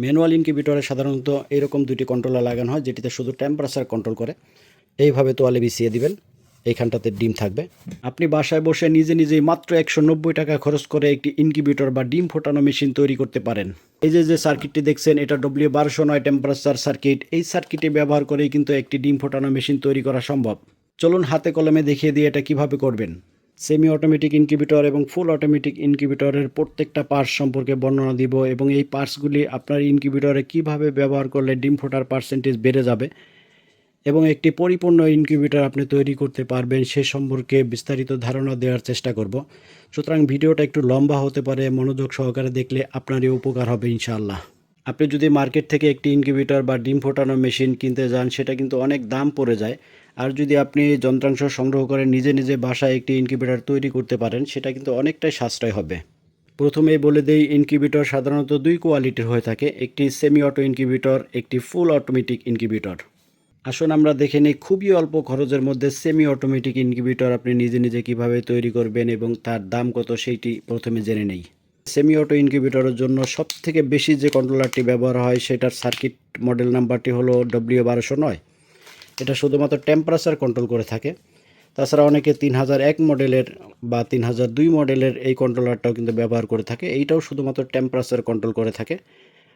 Manual ইনকিউবেটরে সাধারণত এরকম দুটি কন্ট্রোলার লাগানো হয়, যেটিতে শুধু টেম্পারেচার কন্ট্রোল করে। এইভাবে তোয়ালে বিছিয়ে দিবেন, এইখানটাতে ডিম থাকবে। আপনি বাসায় বসে নিজে নিজেই মাত্র 190 টাকা খরচ করে একটি ইনকিউবেটর বা ডিম ফোটানো মেশিন তৈরি করতে পারেন। এই যে সার্কিটটি দেখছেন, এটা W1209 টেম্পারেচার সার্কিট। এই সার্কিটে ব্যবহার করেই কিন্তু একটি ডিম ফোটানো মেশিন তৈরি করা সম্ভব। চলুন হাতে কলমে দেখিয়ে দিয়ে এটা কিভাবে করবেন। সেমি অটোমেটিক ইনকিউবেটর এবং ফুল অটোমেটিক ইনকিউবেটরের প্রত্যেকটা পার্টস সম্পর্কে বর্ণনা দিব এবং এই পার্টসগুলি আপনার ইনকিউবেটরে কিভাবে ব্যবহার করলে ডিম ফোটার পার্সেন্টেজ বেড়ে যাবে এবং একটি পরিপূর্ণ ইনকিউবেটর আপনি তৈরি করতে পারবেন সে সম্পর্কে বিস্তারিত ধারণা দেওয়ার চেষ্টা করব। সুতরাং ভিডিওটা একটু লম্বা হতে পারে, মনোযোগ সহকারে দেখলে আপনারই উপকার হবে ইনশাআল্লাহ। আপনি যদি মার্কেট থেকে একটি ইনকিউবেটর বা ডিম ফোটানো মেশিন কিনতে যান, সেটা কিন্তু অনেক দাম পড়ে যায়। আর যদি আপনি যন্ত্রাংশ সংগ্রহ করে নিজে নিজে বাসায় একটি ইনকিউবেটর তৈরি করতে পারেন, সেটা কিন্তু অনেকটাই সাশ্রয় হবে। প্রথমেই বলে দেই, ইনকিউবেটর সাধারণত দুই কোয়ালিটির হয়ে থাকে, একটি সেমি অটো ইনকিউবেটর, একটি ফুল অটোমেটিক ইনকিউবেটর। আসুন আমরা দেখে নিই খুবই অল্প খরচের মধ্যে সেমি অটোমেটিক ইনকিউবেটর আপনি নিজে নিজে কিভাবে তৈরি করবেন এবং তার দাম কত সেইটি প্রথমে জেনে নেই। সেমি অটো ইনকিউবেটরের জন্য সবথেকে বেশি যে কন্ট্রোলারটি ব্যবহার হয় সেটার সার্কিট মডেল নাম্বারটি হলো W1209। এটা শুধুমাত্র টেম্পারেচার কন্ট্রোল করে থাকে। তাছাড়া অনেকে 3001 মডেলের বা 3002 মডেলের এই কন্ট্রোলারটাও কিন্তু ব্যবহার করে থাকে। এইটাও শুধুমাত্র টেম্পারেচার কন্ট্রোল করে থাকে।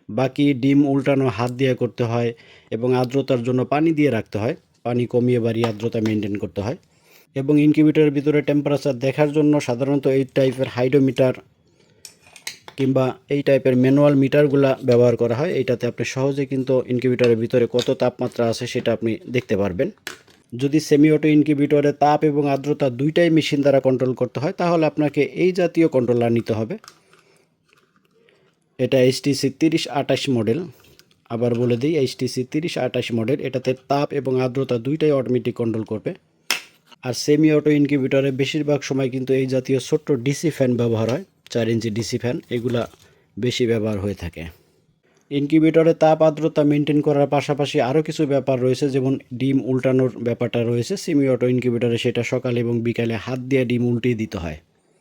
বাকি ডিম উল্টানো হাত দিয়ে করতে হয় এবং আর্দ্রতার জন্য পানি দিয়ে রাখতে হয়, পানি কমিয়ে বাড়িয়ে আর্দ্রতা মেনটেন করতে হয়। এবং ইনকিউবেটরের ভিতরে টেম্পারেচার দেখার জন্য সাধারণত এই টাইপের হাইড্রোমিটার কিংবা এই টাইপের ম্যানুয়াল মিটারগুলা ব্যবহার করা হয়। এইটাতে আপনি সহজে কিন্তু ইনকিউবেটরের ভিতরে কত তাপমাত্রা আছে সেটা আপনি দেখতে পারবেন। যদি সেমি অটো ইনকিউবেটরে তাপ এবং আর্দ্রতা দুইটাই মেশিন দ্বারা কন্ট্রোল করতে হয়, তাহলে আপনাকে এই জাতীয় কন্ট্রোলার নিতে হবে। এটা HTC 3028 মডেল। আবার বলে দিই, HTC 3028 মডেল। এটাতে তাপ এবং আর্দ্রতা দুইটাই অটোমেটিক কন্ট্রোল করবে। আর সেমি অটো ইনকিউবেটরে বেশিরভাগ সময় কিন্তু এই জাতীয় ছোট্ট ডিসি ফ্যান ব্যবহার হয়, 4 ইঞ্চি ডিসি ফ্যান, এগুলা বেশি ব্যবহার হয়ে থাকে। ইনকিউবেটরে তাপ আর্দ্রতা মেনটেন করার পাশাপাশি আরও কিছু ব্যাপার রয়েছে, যেমন ডিম উল্টানোর ব্যাপারটা রয়েছে। সেমি অটো ইনকিউবেটরে সেটা সকালে এবং বিকালে হাত দিয়ে ডিম উল্টিয়ে দিতে হয়।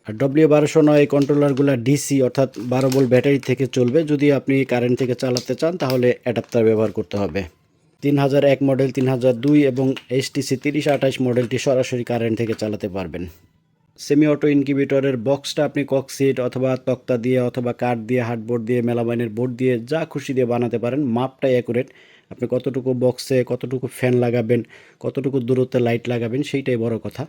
আর W1209 এই কন্ট্রোলারগুলো ডিসি অর্থাৎ 12 ভোল্ট ব্যাটারি থেকে চলবে। যদি আপনি কারেন্ট থেকে চালাতে চান তাহলে অ্যাডাপ্টার ব্যবহার করতে হবে। 3001 মডেল, 3002 এবং HTC 3028 মডেলটি সরাসরি কারেন্ট থেকে চালাতে পারবেন। সেমি অটো ইনকিউবেটরের বক্সটা আপনি ককসিট অথবা তক্তা দিয়ে অথবা কাঠ দিয়ে, হার্ডবোর্ড দিয়ে, মেলামাইনের বোর্ড দিয়ে, যা খুশি দিয়ে বানাতে পারেন। মাপটাই অ্যাকুরেট। আপনি কতটুকু বক্সে কতটুকু ফ্যান লাগাবেন, কতটুকু দূরত্বে লাইট লাগাবেন, সেইটাই বড় কথা।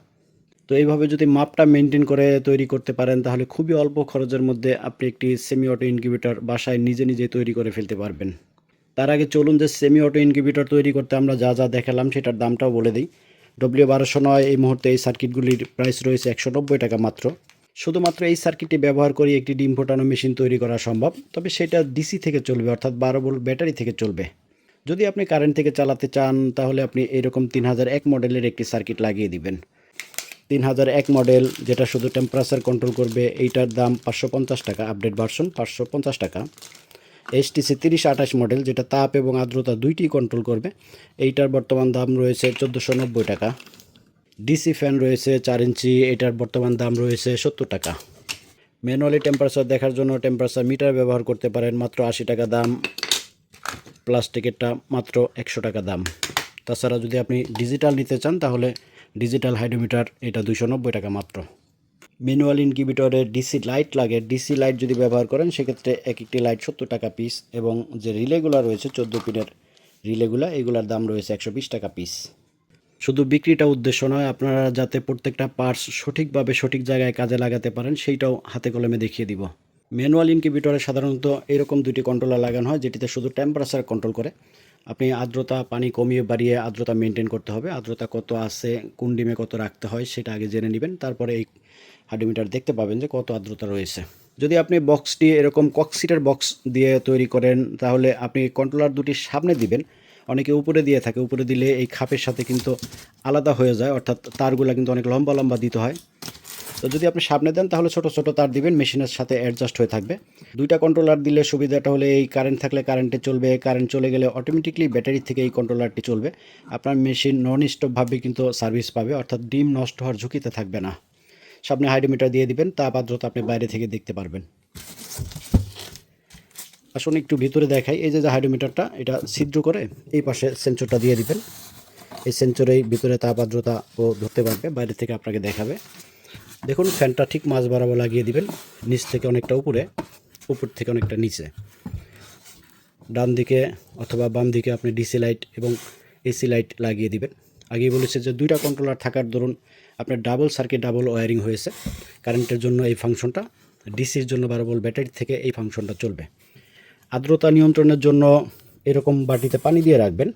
তো এইভাবে যদি মাপটা মেনটেন করে তৈরি করতে পারেন, তাহলে খুবই অল্প খরচের মধ্যে আপনি একটি সেমি অটো ইনকিউবেটর বাসায় নিজে নিজে তৈরি করে ফেলতে পারবেন। তার আগে চলুন যে সেমি অটো ইনকিউবেটর তৈরি করতে আমরা যা যা দেখালাম সেটার দামটাও বলে দিই। W1209 এই মুহূর্তে এই সার্কিটগুলির প্রাইস রয়েছে 190 টাকা মাত্র। শুধুমাত্র এই সার্কিটটি ব্যবহার করে একটি ডিম ফোটানো মেশিন তৈরি করা সম্ভব, তবে সেটা ডিসি থেকে চলবে, অর্থাৎ 12 ভোল্ট ব্যাটারি থেকে চলবে। যদি আপনি কারেন্ট থেকে চালাতে চান তাহলে আপনি এরকম 3001 মডেলের একটি সার্কিট লাগিয়ে দিবেন। 3001 মডেল, যেটা শুধু টেম্পারেচার কন্ট্রোল করবে, এইটার দাম 550 টাকা, আপডেট ভার্সন 550 টাকা। HTC 3028 মডেল, যেটা তাপ এবং আর্দ্রতা দুইটি কন্ট্রোল করবে, এইটার বর্তমান দাম রয়েছে 1490 টাকা। ডিসি ফ্যান রয়েছে 4 ইঞ্চি, এটার বর্তমান দাম রয়েছে 70 টাকা। ম্যানুয়ালি টেম্পারেচার দেখার জন্য টেম্পারেচার মিটার ব্যবহার করতে পারেন, মাত্র 80 টাকা দাম। প্লাস্টিকেরটা মাত্র 100 টাকা দাম। তাছাড়া যদি আপনি ডিজিটাল নিতে চান তাহলে ডিজিটাল হাইড্রোমিটার, এটা 290 টাকা মাত্র। ম্যানুয়াল ইনকিউবেটরে ডিসি লাইট লাগে। ডিসি লাইট যদি ব্যবহার করেন সেক্ষেত্রে এক একটি লাইট 70 টাকা পিস, এবং যে রিলেগুলো রয়েছে 14 পিনের রিলেগুলো, এগুলোর দাম রয়েছে 120 টাকা পিস। শুধু বিক্রিটা উদ্দেশ্য নয়, আপনারা যাতে প্রত্যেকটা পার্টস সঠিকভাবে সঠিক জায়গায় কাজে লাগাতে পারেন সেইটাও হাতে কলমে দেখিয়ে দিব। ম্যানুয়াল ইনকিউবেটরে সাধারণত এরকম দুটি কন্ট্রোলার লাগানো হয়, যেটিতে শুধু টেম্পারেচার কন্ট্রোল করে। আপনি আর্দ্রতা, পানি কমিয়ে বাড়িয়ে আর্দ্রতা মেনটেন করতে হবে। আর্দ্রতা কত আছে, কোন ডিমে কত রাখতে হয় সেটা আগে জেনে নেবেন, তারপরে এই হাইড্রোমিটার দেখতে পাবেন যে কত আর্দ্রতা রয়েছে। যদি আপনি বক্সটি এরকম ককসিটের বক্স দিয়ে তৈরি করেন তাহলে আপনি কন্ট্রোলার দুটি সামনে দিবেন। অনেকে উপরে দিয়ে থাকে, উপরে দিলে এই খাপের সাথে কিন্তু আলাদা হয়ে যায়, অর্থাৎ তারগুলো কিন্তু অনেক লম্বা লম্বা দিতে হয়। তো যদি আপনি সামনে দেন তাহলে ছোট ছোট তার দিবেন, মেশিনের সাথে অ্যাডজাস্ট হয়ে থাকবে। দুইটা কন্ট্রোলার দিলে সুবিধাটা হলে এই কারেন্ট থাকলে কারেন্টে চলবে, কারেন্ট চলে গেলে অটোমেটিকলি ব্যাটারি থেকে এই কন্ট্রোলারটি চলবে। আপনার মেশিন নন স্টপভাবে কিন্তু সার্ভিস পাবে, অর্থাৎ ডিম নষ্ট হওয়ার ঝুঁকিতে থাকবে না। সামনে হাইড্রোমিটার দিয়ে দিবেন, তাপ আর্দ্রতা আপনি বাইরে থেকে দেখতে পারবেন। আসুন একটু ভিতরে দেখাই। এই যে হাইড্রোমিটারটা, এটা ছিদ্র করে এই পাশে সেন্সরটা দিয়ে দিবেন। এই সেন্সরেই ভিতরে তাপ আর্দ্রতা ও ধরতে পারবে, বাইরে থেকে আপনাকে দেখাবে। দেখুন ফ্যানটা ঠিক মাঝ বরাবর লাগিয়ে দিবেন, নিচ থেকে অনেকটা উপরে, উপর থেকে অনেকটা নিচে। ডান দিকে অথবা বাম দিকে আপনি ডিসি লাইট এবং এসি লাইট লাগিয়ে দিবেন। আগেই বলেছে যে দুইটা কন্ট্রোলার থাকার দরুন আপনার ডাবল সার্কিট, ডাবল ওয়্যারিং হয়েছে। কারেন্টের জন্য এই ফাংশনটা, ডিসির জন্য 12 ভোল্ট ব্যাটারি থেকে এই ফাংশনটা চলবে। আর্দ্রতা নিয়ন্ত্রণের জন্য এরকম বাটিতে পানি দিয়ে রাখবেন।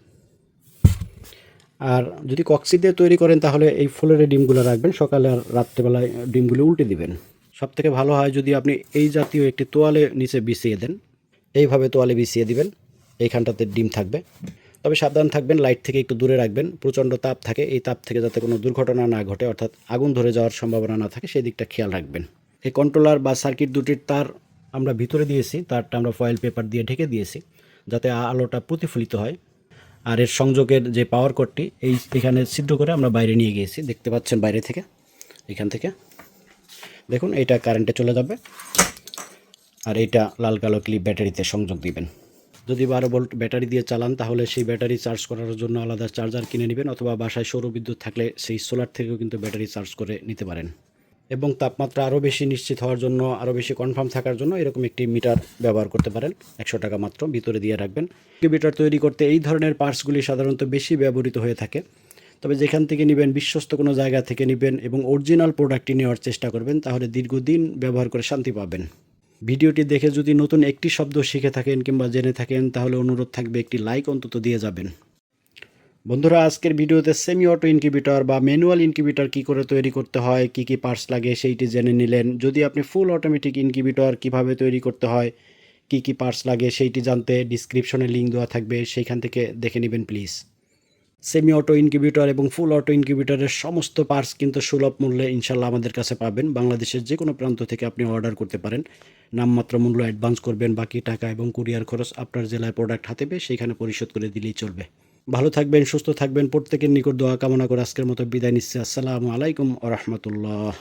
আর যদি কক্সি দিয়ে তৈরি করেন তাহলে এই ফুলের ডিমগুলো রাখবেন, সকালে আর রাত্রেবেলায় ডিমগুলো উল্টে দিবেন। সবথেকে ভালো হয় যদি আপনি এই জাতীয় একটি তোয়ালে নিচে বিছিয়ে দেন, এইভাবে তোয়ালে বিছিয়ে দিবেন, এইখানটাতে ডিম থাকবে। তবে সাবধান থাকবেন, লাইট থেকে একটু দূরে রাখবেন, প্রচণ্ড তাপ থাকে, এই তাপ থেকে যাতে কোনো দুর্ঘটনা না ঘটে, অর্থাৎ আগুন ধরে যাওয়ার সম্ভাবনা না থাকে, সেই দিকটা খেয়াল রাখবেন। এই কন্ট্রোলার বা সার্কিট দুটির তার আমরা ভিতরে দিয়েছি, তারটা আমরা ফয়েল পেপার দিয়ে ঢেকে দিয়েছি যাতে আলোটা প্রতিফলিত হয়। আর এর সংযোগের যে পাওয়ার কর্ডটি এখানে ছিদ্র করে আমরা বাইরে নিয়ে গিয়েছি, দেখতে পাচ্ছেন বাইরে থেকে, এখান থেকে দেখুন এইটা কারেন্টে চলে যাবে। আর এইটা লাল কালো ক্লিপ ব্যাটারিতে সংযোগ দিবেন। যদি 12 ভোল্ট ব্যাটারি দিয়ে চালান তাহলে সেই ব্যাটারি চার্জ করার জন্য আলাদা চার্জার কিনে নেবেন, অথবা বাসায় সৌরবিদ্যুৎ থাকলে সেই সোলার থেকেও কিন্তু ব্যাটারি চার্জ করে নিতে পারেন। এবং তাপমাত্রা আরও বেশি নিশ্চিত হওয়ার জন্য, আরও বেশি কনফার্ম থাকার জন্য এরকম একটি মিটার ব্যবহার করতে পারেন। 100 টাকা মাত্র, ভিতরে দিয়ে রাখবেন। মিটার তৈরি করতে এই ধরনের পার্টসগুলি সাধারণত বেশি ব্যবহৃত হয়ে থাকে। তবে যেখান থেকে নেবেন বিশ্বস্ত কোনো জায়গা থেকে নেবেন এবং অরিজিনাল প্রোডাক্টটি নেওয়ার চেষ্টা করবেন, তাহলে দীর্ঘদিন ব্যবহার করে শান্তি পাবেন। ভিডিওটি দেখে যদি নতুন একটি শব্দ শিখে থাকেন কিংবা জেনে থাকেন তাহলে অনুরোধ থাকবে একটি লাইক অন্তত দিয়ে যাবেন। বন্ধুরা, আজকের ভিডিওতে সেমি অটো ইনকিউবেটর বা ম্যানুয়াল ইনকিউবেটর কী করে তৈরি করতে হয়, কী কী পার্টস লাগে সেইটি জেনে নিলেন। যদি আপনি ফুল অটোমেটিক ইনকিউবেটর কীভাবে তৈরি করতে হয়, কী কী পার্টস লাগে সেইটি জানতে ডিসক্রিপশনে লিঙ্ক দেওয়া থাকবে, সেইখান থেকে দেখে নেবেন প্লিজ। সেমি অটো ইনকিউবেটর এবং ফুল অটো ইনকিউবেটরের সমস্ত পার্টস কিন্তু সুলভ মূল্যে ইনশাল্লাহ আমাদের কাছে পাবেন। বাংলাদেশের যে কোনো প্রান্ত থেকে আপনি অর্ডার করতে পারেন। নামমাত্র মূল্য অ্যাডভান্স করবেন, বাকি টাকা এবং কুরিয়ার খরচ আপনার জেলায় প্রোডাক্ট হাতে পেয়ে সেইখানে পরিশোধ করে দিলেই চলবে। ভালো থাকবেন, সুস্থ থাকবেন, প্রত্যেকের নিকট দোয়া কামনা করে আজকের মতো বিদায় নিচ্ছি। আসসালামু আলাইকুম ওয়া রাহমাতুল্লাহ।